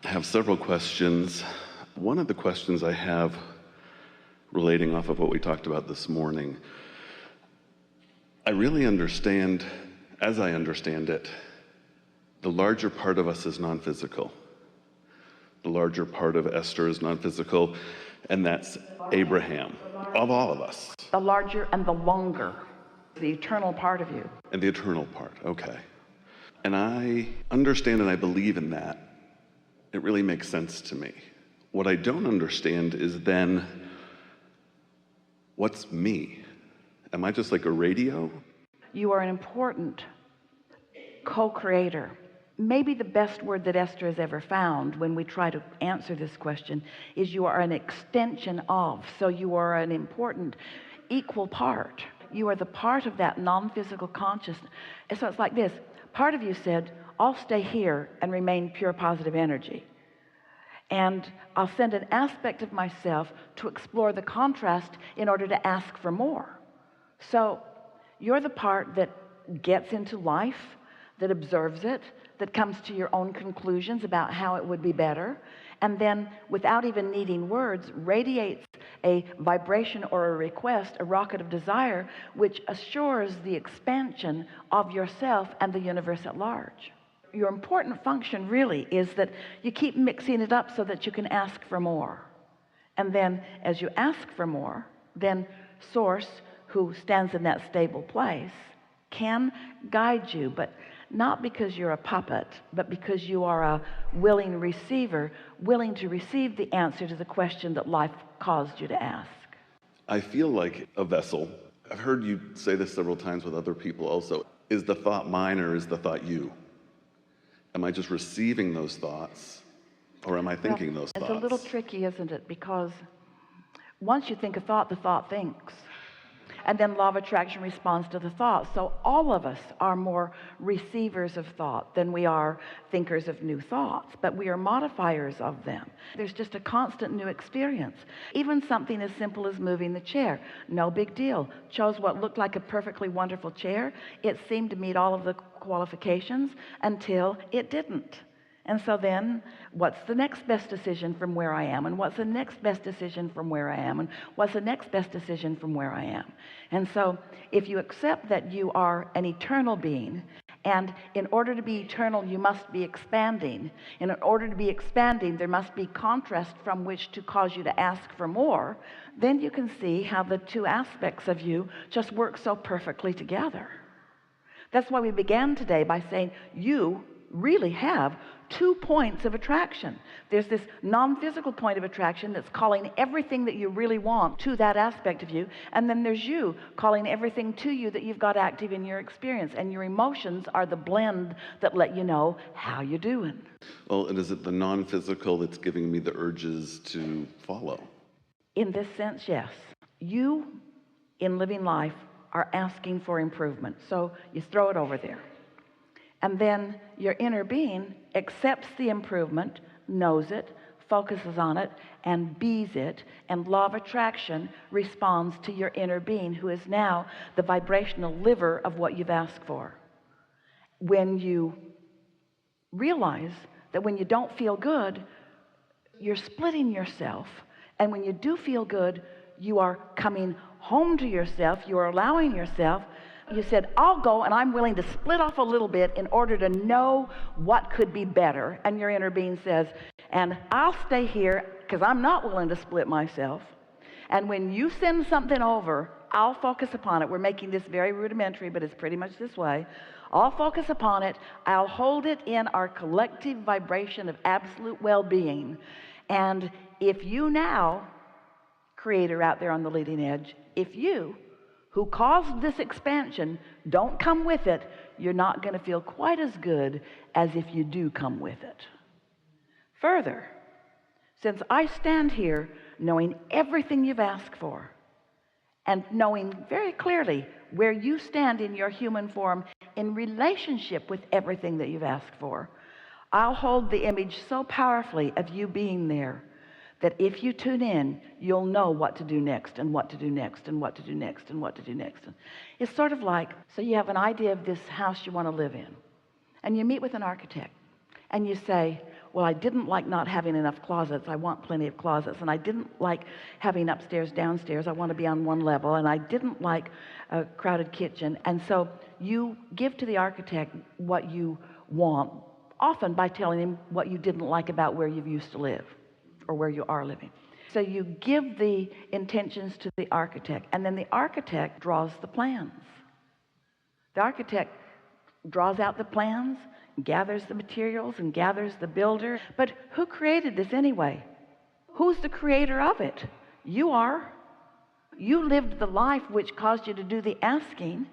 have several questions. One of the questions I have, relating off of what we talked about this morning, I really understand, as I understand it, the larger part of us is non-physical. The larger part of Esther is non-physical, and that's Abraham, of all of us. The larger and the longer, the eternal part of you. And the eternal part, okay. And I understand and I believe in that. It really makes sense to me. What I don't understand is then, what's me? Am I just like a radio? You are an important co-creator. Maybe the best word that Esther has ever found when we try to answer this question is you are an extension of. So you are an important equal part. You are the part of that non-physical consciousness. And so it's like this. Part of you said, I'll stay here and remain pure positive energy. And I'll send an aspect of myself to explore the contrast in order to ask for more. So you're the part that gets into life, that observes it, that comes to your own conclusions about how it would be better, and then without even needing words radiates a vibration or a request, a rocket of desire, which assures the expansion of yourself and the universe at large. Your important function really is that you keep mixing it up so that you can ask for more. And then as you ask for more, then Source, who stands in that stable place, can guide you, but not because you're a puppet, but because you are a willing receiver, willing to receive the answer to the question that life caused you to ask. I feel like a vessel. I've heard you say this several times with other people also. Is the thought mine or is the thought you? Am I just receiving those thoughts or am I thinking those thoughts? It's a little tricky, isn't it? Because once you think a thought, the thought thinks. And then law of attraction responds to the thought. So all of us are more receivers of thought than we are thinkers of new thoughts, but we are modifiers of them. There's just a constant new experience. Even something as simple as moving the chair, no big deal. Chose what looked like a perfectly wonderful chair. It seemed to meet all of the qualifications until it didn't. And so then what's the next best decision from where I am? And what's the next best decision from where I am? And what's the next best decision from where I am? And so if you accept that you are an eternal being, and in order to be eternal, you must be expanding. And in order to be expanding, there must be contrast from which to cause you to ask for more. Then you can see how the two aspects of you just work so perfectly together. That's why we began today by saying you really have 2 points of attraction. There's this non-physical point of attraction that's calling everything that you really want to that aspect of you, and then there's you calling everything to you that you've got active in your experience, and your emotions are the blend that let you know how you're doing. Well, and is it the non-physical that's giving me the urges to follow? In this sense, yes. You, in living life, are asking for improvement, so you throw it over there. And then your inner being accepts the improvement, knows it, focuses on it, and bees it, and law of attraction responds to your inner being, who is now the vibrational liver of what you've asked for. When you realize that when you don't feel good, you're splitting yourself, and when you do feel good, you are coming home to yourself, you are allowing yourself. You said, I'll go and I'm willing to split off a little bit in order to know what could be better. And your inner being says, and I'll stay here because I'm not willing to split myself. And when you send something over, I'll focus upon it. We're making this very rudimentary, but it's pretty much this way. I'll focus upon it. I'll hold it in our collective vibration of absolute well-being. And if you now, creator out there on the leading edge, if you who caused this expansion don't come with it, you're not going to feel quite as good as if you do come with it. Further, since I stand here knowing everything you've asked for and knowing very clearly where you stand in your human form in relationship with everything that you've asked for, I'll hold the image so powerfully of you being there that if you tune in, you'll know what to do next and what to do next and what to do next and what to do next. It's sort of like, so you have an idea of this house you want to live in, and you meet with an architect, and you say, well, I didn't like not having enough closets. I want plenty of closets. And I didn't like having upstairs, downstairs. I want to be on one level. And I didn't like a crowded kitchen. And so you give to the architect what you want, often by telling him what you didn't like about where you used to live or where you are living. So you give the intentions to the architect, and then the architect draws the plans. The architect draws out the plans, gathers the materials, and gathers the builder. But who created this anyway? Who's the creator of it? You are. You lived the life which caused you to do the asking,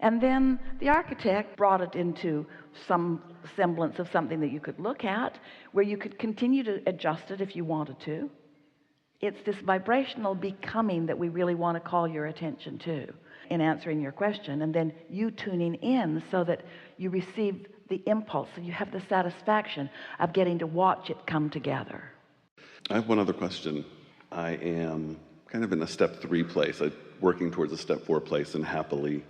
and then the architect brought it into some semblance of something that you could look at, where you could continue to adjust it if you wanted to. It's this vibrational becoming that we really want to call your attention to in answering your question, and then you tuning in so that you receive the impulse, so you have the satisfaction of getting to watch it come together. I have one other question. I am kind of in a step 3 place, working towards a step 4 place, and happily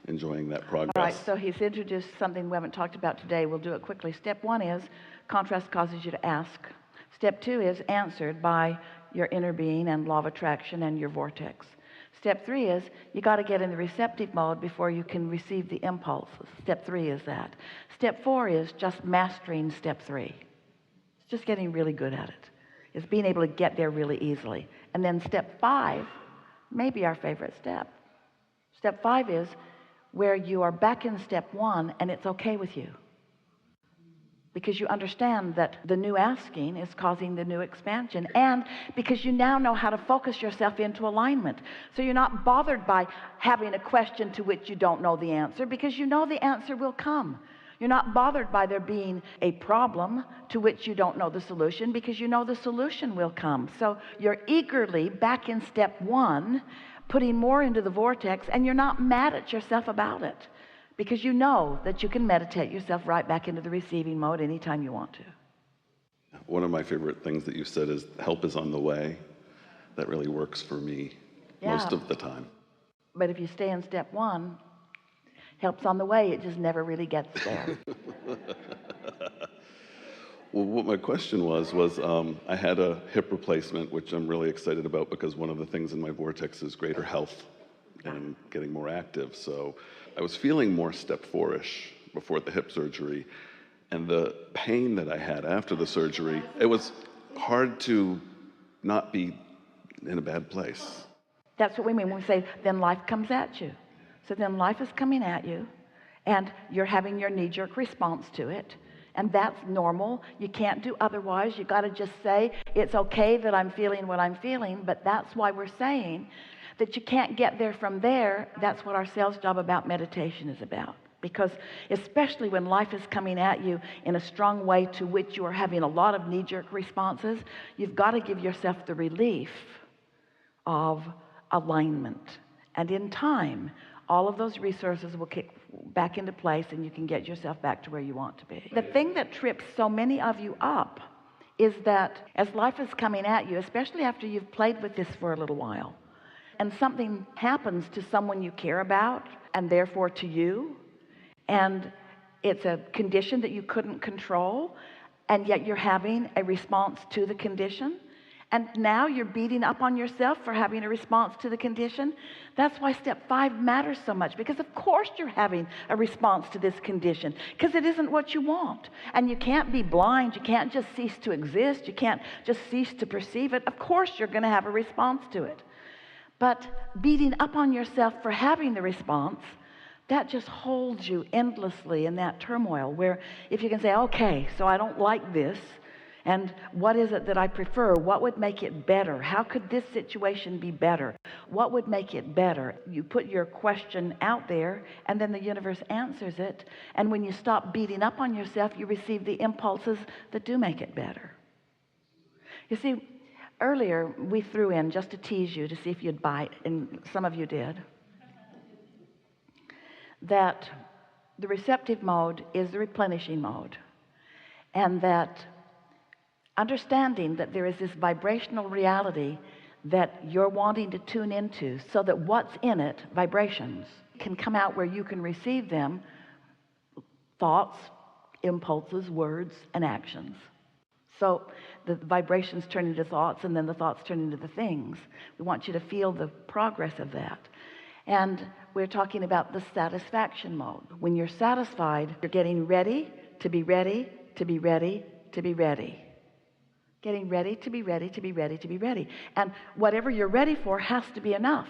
enjoying that progress. All right, so he's introduced something we haven't talked about today. We'll do it quickly. Step 1 is contrast causes you to ask. Step 2 is answered by your inner being and law of attraction and your vortex. Step 3 is you got to get in the receptive mode before you can receive the impulses. Step 3 is that. Step 4 is just mastering step 3. It's just getting really good at it. It's being able to get there really easily. And then step 5 may be our favorite step. Step 5 is where you are back in step 1 and it's okay with you, because you understand that the new asking is causing the new expansion, and because you now know how to focus yourself into alignment. So you're not bothered by having a question to which you don't know the answer, because you know the answer will come. You're not bothered by there being a problem to which you don't know the solution, because you know the solution will come. So you're eagerly back in step 1, putting more into the vortex, and you're not mad at yourself about it, because you know that you can meditate yourself right back into the receiving mode anytime you want to. One of my favorite things that you said is help is on the way. That really works for me most of the time. But if you stay in step 1, help's on the way, it just never really gets there. Well, what my question was I had a hip replacement, which I'm really excited about, because one of the things in my vortex is greater health and getting more active. So I was feeling more step 4-ish before the hip surgery, and the pain that I had after the surgery, it was hard to not be in a bad place. That's what we mean when we say, then life comes at you. So then life is coming at you, and you're having your knee-jerk response to it. And that's normal. You can't do otherwise. You got to just say, it's okay that I'm feeling what I'm feeling, but that's why we're saying that you can't get there from there. That's what our sales job about meditation is about. Because especially when life is coming at you in a strong way to which you are having a lot of knee-jerk responses, you've got to give yourself the relief of alignment. And in time, all of those resources will kick back into place, and you can get yourself back to where you want to be. The thing that trips so many of you up is that as life is coming at you, especially after you've played with this for a little while, and something happens to someone you care about, and therefore to you, and it's a condition that you couldn't control, and yet you're having a response to the condition, and now you're beating up on yourself for having a response to the condition. That's why step 5 matters so much, because of course you're having a response to this condition, because it isn't what you want. And you can't be blind. You can't just cease to exist. You can't just cease to perceive it. Of course you're going to have a response to it. But beating up on yourself for having the response, that just holds you endlessly in that turmoil, where if you can say, okay, so I don't like this, and what is it that I prefer? What would make it better? How could this situation be better? What would make it better? You put your question out there, and then the universe answers it. And when you stop beating up on yourself, you receive the impulses that do make it better. You see, earlier we threw in, just to tease you, to see if you'd bite, and some of you did, that the receptive mode is the replenishing mode, and that understanding that there is this vibrational reality that you're wanting to tune into, so that what's in it, vibrations, can come out where you can receive them, thoughts, impulses, words, and actions. So the vibrations turn into thoughts, and then the thoughts turn into the things. We want you to feel the progress of that. And we're talking about the satisfaction mode. When you're satisfied, you're getting ready to be ready, to be ready, to be ready. Getting ready to be ready, to be ready, to be ready. And whatever you're ready for has to be enough.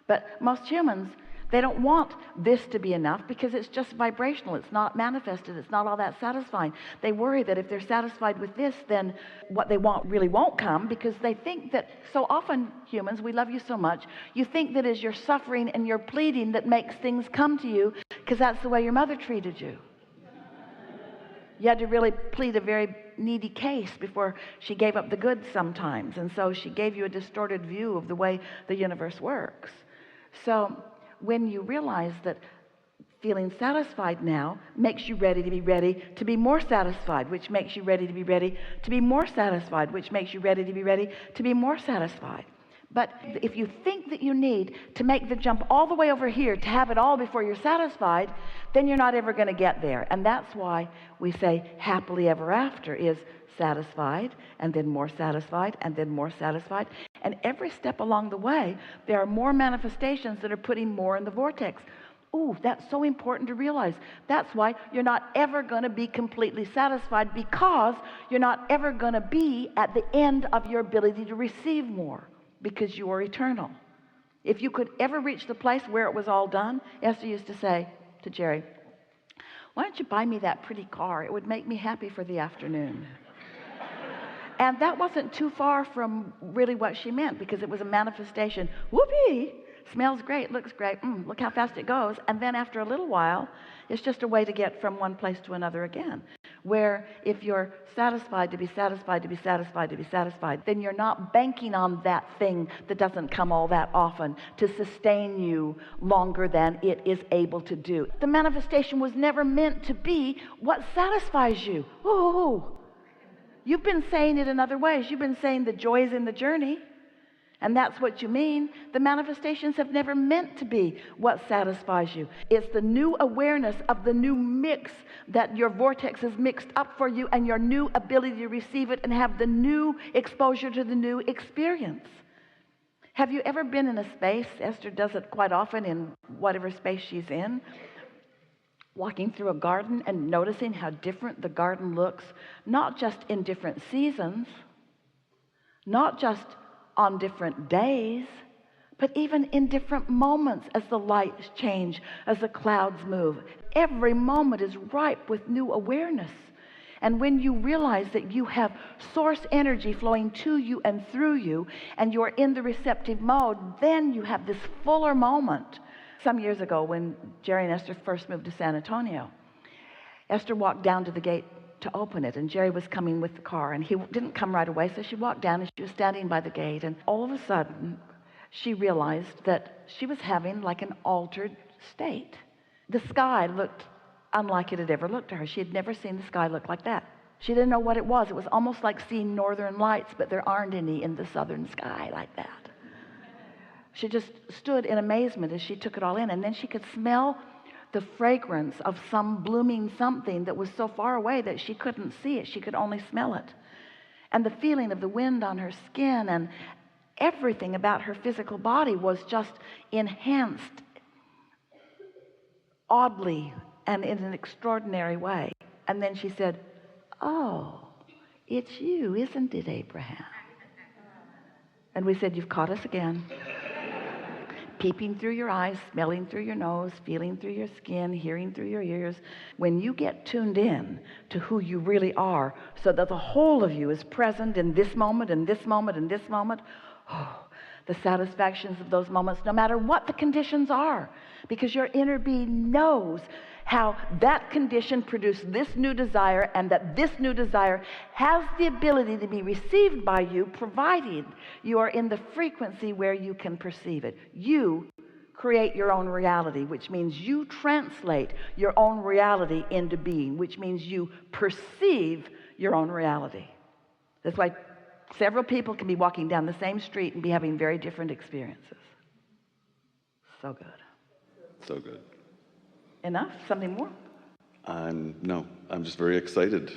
But most humans, they don't want this to be enough because it's just vibrational. It's not manifested. It's not all that satisfying. They worry that if they're satisfied with this, then what they want really won't come, because they think that so often, humans, we love you so much, you think that as you're suffering and you're pleading that makes things come to you, because that's the way your mother treated you. You had to really plead a very needy case before she gave up the goods sometimes. And so she gave you a distorted view of the way the universe works. So when you realize that feeling satisfied now makes you ready to be more satisfied, which makes you ready to be more satisfied, which makes you ready to be more satisfied. But if you think that you need to make the jump all the way over here to have it all before you're satisfied, then you're not ever going to get there. And that's why we say happily ever after is satisfied, and then more satisfied, and then more satisfied. And every step along the way, there are more manifestations that are putting more in the vortex. Ooh, that's so important to realize. That's why you're not ever going to be completely satisfied, because you're not ever going to be at the end of your ability to receive more, because you are eternal. If you could ever reach the place where it was all done, Esther used to say to Jerry, why don't you buy me that pretty car? It would make me happy for the afternoon. And that wasn't too far from really what she meant, because it was a manifestation. Whoopee! Smells great, looks great, look how fast it goes. And then after a little while, it's just a way to get from one place to another again. Where if you're satisfied to be satisfied, to be satisfied, to be satisfied, then you're not banking on that thing that doesn't come all that often to sustain you longer than it is able to do. The manifestation was never meant to be what satisfies you. Ooh. You've been saying it in other ways. You've been saying the joy is in the journey. And that's what you mean. The manifestations have never meant to be what satisfies you. It's the new awareness of the new mix that your vortex is mixed up for you, and your new ability to receive it and have the new exposure to the new experience. Have you ever been in a space, Esther does it quite often in whatever space she's in, walking through a garden and noticing how different the garden looks, not just in different seasons, not just on different days, but even in different moments as the lights change, as the clouds move. Every moment is ripe with new awareness. And when you realize that you have source energy flowing to you and through you, and you're in the receptive mode, then you have this fuller moment. Some years ago, when Jerry and Esther first moved to San Antonio, Esther walked down to the gate to open it, and Jerry was coming with the car, and he didn't come right away, so she walked down and she was standing by the gate, and all of a sudden she realized that she was having like an altered state. The sky looked unlike it had ever looked to her. She had never seen the sky look like that. She didn't know what it was. It was almost like seeing northern lights, but there aren't any in the southern sky like that. She just stood in amazement as she took it all in, and then she could smell the fragrance of some blooming something that was so far away that she couldn't see it. She could only smell it. And the feeling of the wind on her skin and everything about her physical body was just enhanced oddly and in an extraordinary way. And then she said, oh, it's you, isn't it, Abraham? And we said, you've caught us again. Peeping through your eyes, smelling through your nose, feeling through your skin, hearing through your ears. When you get tuned in to who you really are, so that the whole of you is present in this moment, and this moment, and this moment, oh, the satisfactions of those moments, no matter what the conditions are, because your inner being knows how that condition produced this new desire, and that this new desire has the ability to be received by you, provided you are in the frequency where you can perceive it. You create your own reality, which means you translate your own reality into being, which means you perceive your own reality. That's why several people can be walking down the same street and be having very different experiences. So good. So good. Enough? Something more? No, I'm just very excited